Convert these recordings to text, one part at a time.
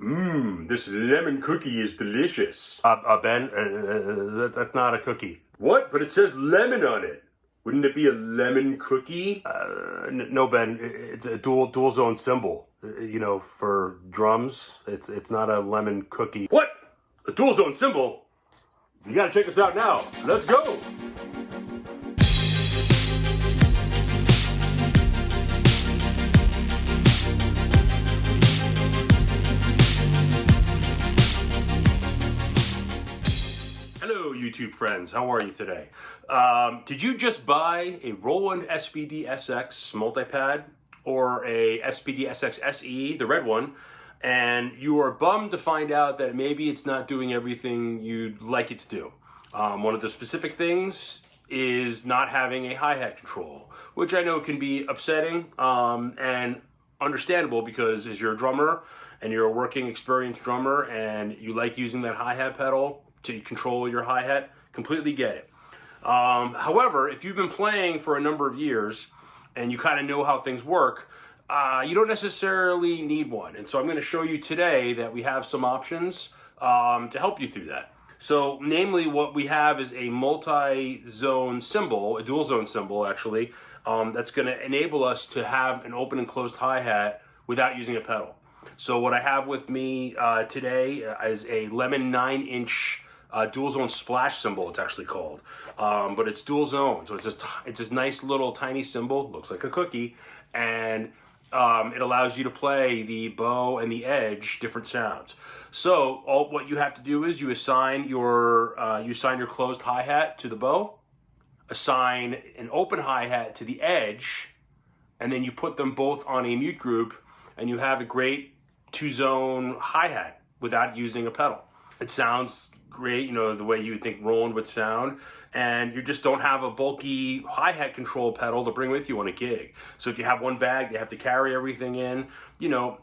This lemon cookie is delicious. Ben, that's not a cookie. What? But it says lemon on it. Wouldn't it be a lemon cookie? No, Ben, it's a dual zone cymbal. You know, for drums, it's not a lemon cookie. What? A dual zone cymbal? You gotta check this out now. Let's go. Hello, YouTube friends. How are you today? Did you just buy a Roland SPD-SX multipad or a SPD-SX SE, the red one, and you are bummed to find out that maybe it's not doing everything you'd like it to do? One of the specific things is not having a hi-hat control, which I know can be upsetting and understandable because as you're a drummer and you're a working experienced drummer and you like using that hi-hat pedal to control your hi-hat, completely get it. However, if you've been playing for a number of years and you kind of know how things work, you don't necessarily need one. And so I'm going to show you today that we have some options to help you through that. So namely what we have is a multi-zone cymbal, a dual zone cymbal actually, that's going to enable us to have an open and closed hi-hat without using a pedal. So what I have with me today is a Lemon 9-inch dual zone splash cymbal, it's actually called, but it's dual zone, so it's this nice little tiny cymbal, looks like a cookie, and it allows you to play the bow and the edge different sounds. So what you have to do is you assign your closed hi-hat to the bow, assign an open hi-hat to the edge, and then you put them both on a mute group, and you have a great two-zone hi-hat without using a pedal. It sounds great, you know, the way you would think Roland would sound, and you just don't have a bulky hi-hat control pedal to bring with you on a gig. So if you have one bag, you have to carry everything in, you know,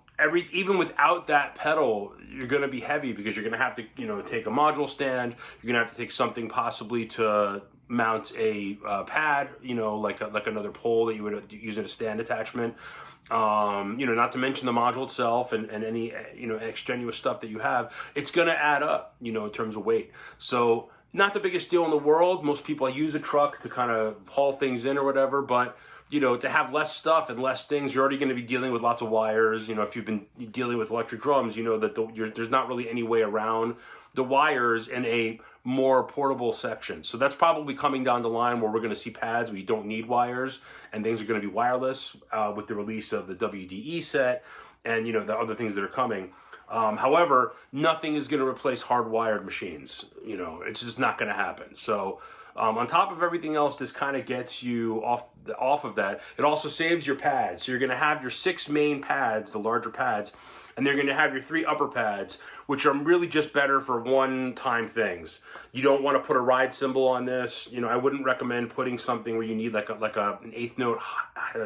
even without that pedal, you're going to be heavy because you're going to have to, you know, take a module stand, you're going to have to take something possibly to mount a pad, you know, like another pole that you would use in a stand attachment. You know, not to mention the module itself and any, you know, extraneous stuff that you have. It's going to add up, you know, in terms of weight. So not the biggest deal in the world. Most people use a truck to kind of haul things in or whatever, but you know, to have less stuff and less things, you're already going to be dealing with lots of wires. You know, if you've been dealing with electric drums, you know that there's not really any way around the wires in a more portable section. So that's probably coming down the line where we're going to see pads where you don't need wires and things are going to be wireless with the release of the WDE set and, you know, the other things that are coming. However, nothing is going to replace hardwired machines. You know, it's just not going to happen. So on top of everything else, this kind of gets you off of that. It also saves your pads. So you're going to have your 6 main pads, the larger pads, and they're going to have your 3 upper pads, which are really just better for one-time things. You don't want to put a ride cymbal on this. You know, I wouldn't recommend putting something where you need like an 8th note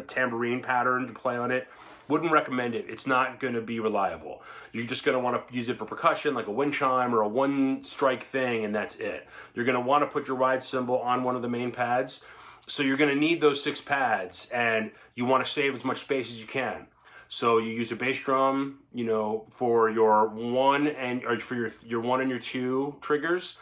tambourine pattern to play on it. Wouldn't recommend it. It's not going to be reliable. You're just going to want to use it for percussion, like a wind chime or a one-strike thing, and that's it. You're going to want to put your ride cymbal on one of the main pads. So you're going to need those 6 pads, and you want to save as much space as you can. So you use a bass drum, you know, for your 1 and your 1 and your 2 triggers.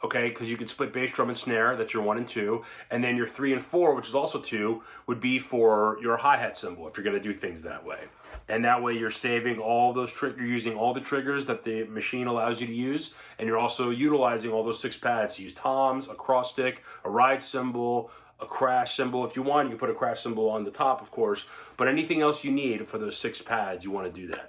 Okay, because you can split bass drum and snare, that's your 1 and 2, and then your 3 and 4, which is also 2, would be for your hi-hat cymbal if you're going to do things that way. And that way you're saving all those you're using all the triggers that the machine allows you to use, and you're also utilizing all those 6 pads. You use toms, a cross stick, a ride cymbal, a crash cymbal. If you want, you can put a crash cymbal on the top, of course, but anything else you need for those 6 pads, you want to do that.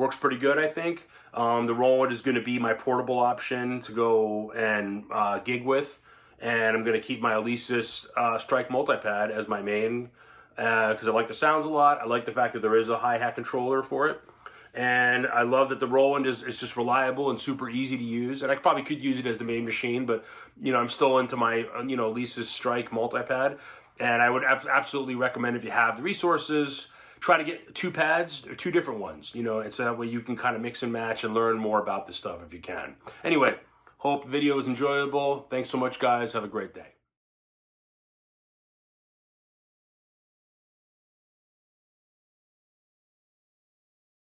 works pretty good, I think. The Roland is going to be my portable option to go and gig with, and I'm going to keep my Alesis Strike multipad as my main because I like the sounds a lot. I like the fact that there is a hi-hat controller for it. And I love that the Roland is just reliable and super easy to use. And I probably could use it as the main machine, but, you know, I'm still into my, you know, Alesis Strike multipad. And I would absolutely recommend, if you have the resources, try to get 2 pads or 2 different ones, you know, and so that way you can kind of mix and match and learn more about this stuff if you can. Anyway, hope the video was enjoyable. Thanks so much, guys. Have a great day.